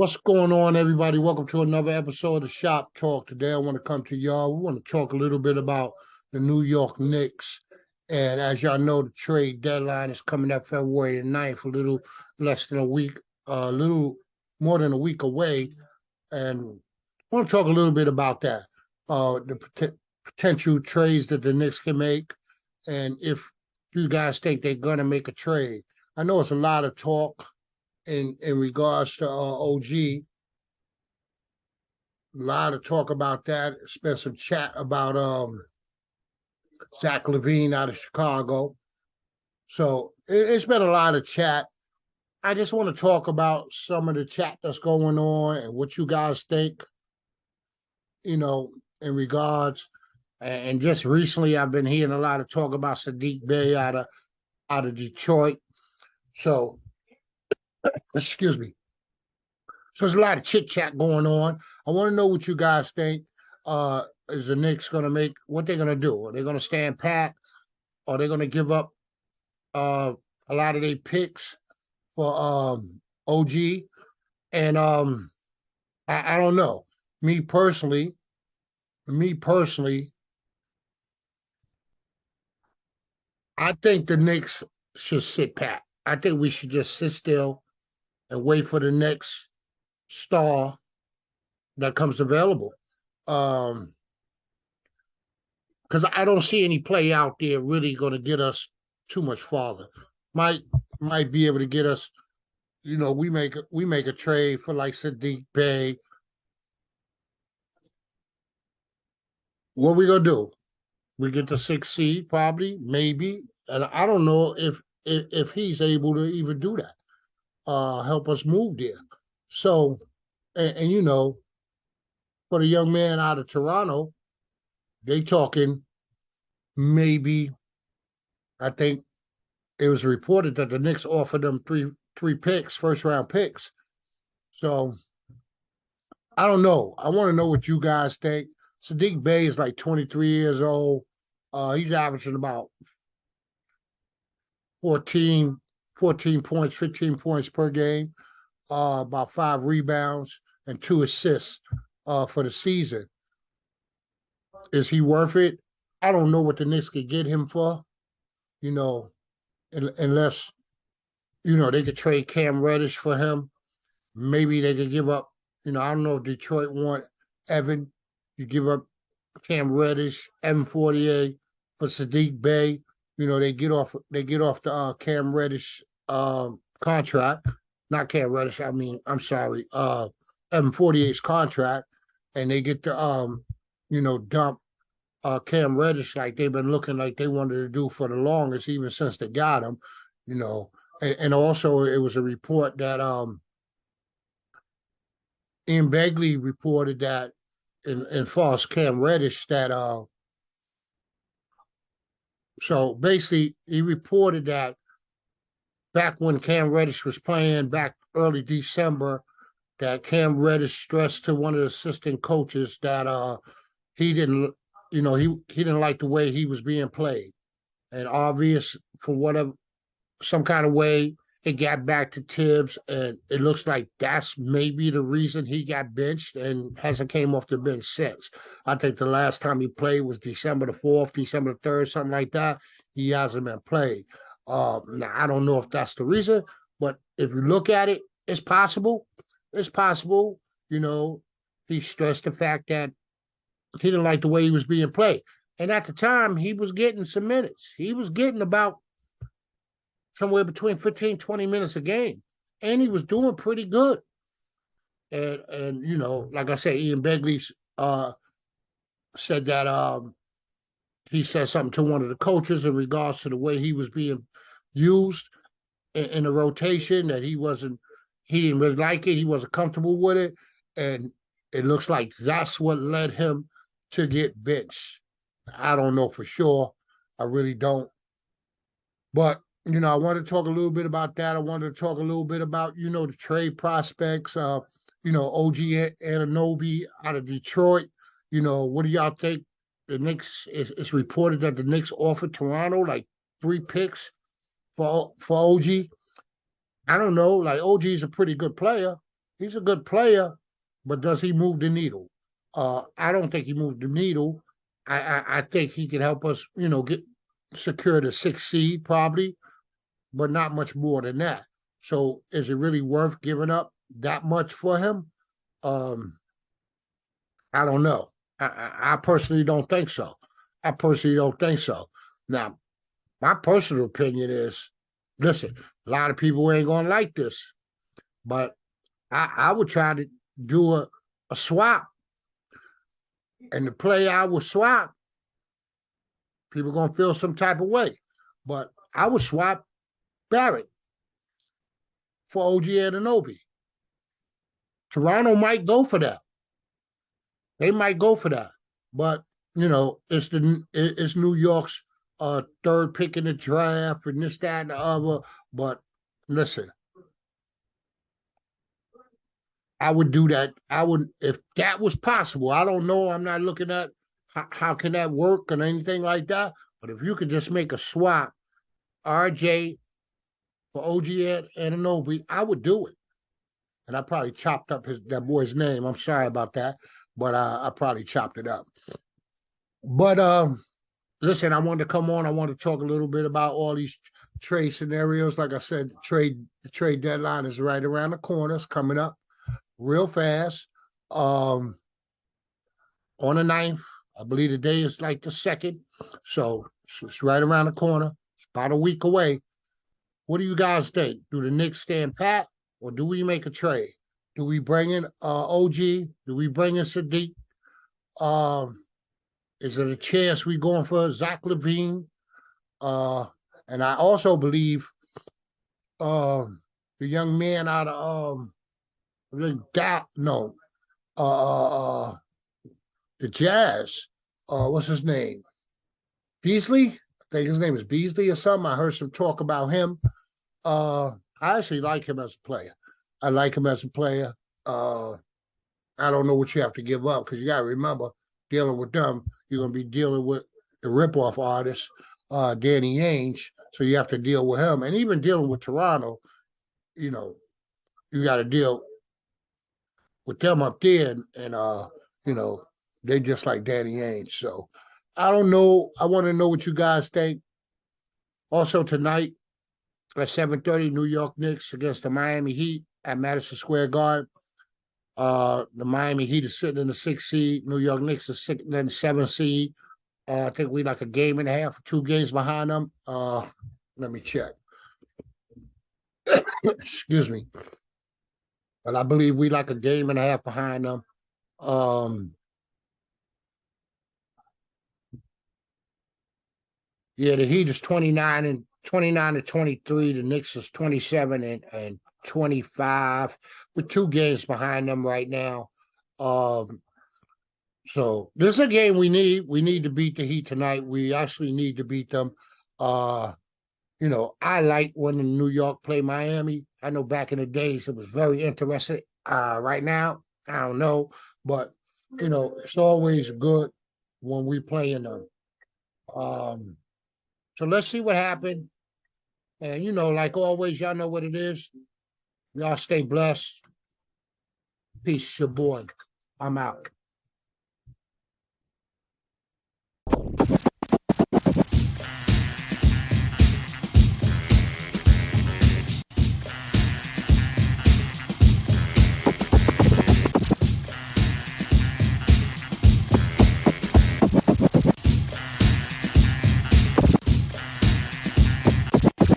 What's going on, everybody? Welcome to another episode of the Shop Talk. Today, I want to come to y'all. We want to talk a little bit about the New York Knicks. And as y'all know, the trade deadline is coming up February the 9th, a little less than a week, a little more than a week away. And I want to talk a little bit about that, the potential trades that the Knicks can make, and if you guys think they're going to make a trade. I know it's a lot of talk in regards to OG. A lot of talk about that. Spent some chat about Zach LaVine out of Chicago. So it's been a lot of chat. I just want to talk about some of the chat that's going on and what you guys think, in regards. And just recently, I've been hearing a lot of talk about Sadiq Bey out of Detroit. So, excuse me. So there's a lot of chit chat going on. I want to know what you guys think. Is the Knicks going to make what they're going to do? Are they going to stand pat? Are they going to give up a lot of their picks for OG? And I don't know. Me personally, I think the Knicks should sit pat. I think we should just sit still and wait for the next star that comes available. Because I don't see any play out there really going to get us too much farther. Might be able to get us. We make a trade for like Sadiq Bey. What we gonna do? We get the 6th seed probably, maybe, and I don't know if he's able to even do that. Help us move there. So, and for the young man out of Toronto, they talking maybe. I think it was reported that the Knicks offered them three picks, first round picks. So I don't know. I want to know what you guys think. Sadiq Bey is like 23 years old. He's averaging about 14, 14 points, 15 points per game, about 5 rebounds and 2 assists for the season. Is he worth it? I don't know what the Knicks could get him for, unless, they could trade Cam Reddish for him. Maybe they could give up, I don't know if Detroit want Evan. You give up Cam Reddish, M48 for Sadiq Bey. They get off the Cam Reddish contract. Not Cam Reddish, I'm sorry, M48's contract, and they get to dump Cam Reddish like they've been looking like they wanted to do for the longest, even since they got him, and also it was a report that Ian Begley reported that in false Cam Reddish that so basically he reported that back when Cam Reddish was playing back early December, that Cam Reddish stressed to one of the assistant coaches that he didn't he didn't like the way he was being played. And obvious for whatever some kind of way it got back to Tibbs, and it looks like that's maybe the reason he got benched and hasn't came off the bench since. I think the last time he played was December the 4th, December the 3rd, something like that. He hasn't been played. Now, I don't know if that's the reason, but if you look at it, it's possible. It's possible. He stressed the fact that he didn't like the way he was being played. And at the time, he was getting some minutes. He was getting about somewhere between 15, 20 minutes a game. And he was doing pretty good. And like I said, Ian Begley said that he said something to one of the coaches in regards to the way he was being used in the rotation, that he didn't really like it. He wasn't comfortable with it. And it looks like that's what led him to get benched. I don't know for sure. I really don't. But I want to talk a little bit about that. I wanted to talk a little bit about, the trade prospects, OG Anunoby out of Detroit. What do y'all think? The Knicks, it's reported that the Knicks offered Toronto like 3 picks for OG. I don't know. Like, OG is a pretty good player. He's a good player, but does he move the needle? I don't think he moved the needle. I think he can help us, get secure the sixth seed probably, but not much more than that. So is it really worth giving up that much for him? Um, I don't know. I personally don't think so. I personally don't think so. Now, my personal opinion is, listen, a lot of people ain't gonna like this, but I would try to do a swap, and the play I would swap, people gonna feel some type of way. But I would swap Barrett for OG Anunoby. Toronto might go for that. They might go for that. But it's New York's third pick in the draft and this, that, and the other. But listen, I would do that. I would, if that was possible. I don't know. I'm not looking at how can that work and anything like that. But if you could just make a swap, RJ for OG and Anunoby, I would do it. And I probably chopped up that boy's name. I'm sorry about that, but I probably chopped it up. But listen, I wanted to come on. I want to talk a little bit about all these trade scenarios. Like I said, the trade deadline is right around the corner. It's coming up real fast. On the 9th, I believe the day is like the 2nd. So it's right around the corner. It's about a week away. What do you guys think? Do the Knicks stand pat, or do we make a trade? Do we bring in OG? Do we bring in Sadiq? Is it a chance we going for Zach LaVine? And I also believe the young man out of no, the Jazz. What's his name? Beasley. I think his name is Beasley or something. I heard some talk about him. I actually like him as a player. I like him as a player. I don't know what you have to give up because you got to remember, dealing with them, you're going to be dealing with the ripoff artist, Danny Ainge. So you have to deal with him. And even dealing with Toronto, you got to deal with them up there. And they just like Danny Ainge. So I don't know. I want to know what you guys think. Also tonight at 7:30, New York Knicks against the Miami Heat at Madison Square Garden. The Miami Heat is sitting in the 6th seed. New York Knicks is sitting in the 7th seed. I think we like a game and a half, 2 games behind them. Let me check. Excuse me. But I believe we like a game and a half behind them. Yeah, the Heat is 29 and 23. The Knicks is 27 and 25, with 2 games behind them right now. So this is a game we need. We need to beat the Heat tonight. We actually need to beat them. I like when New York play Miami. I know back in the days it was very interesting. Right now, I don't know, but it's always good when we play in them. Um, so let's see what happened. And like always, y'all know what it is. Y'all stay blessed. Peace, your boy. I'm out.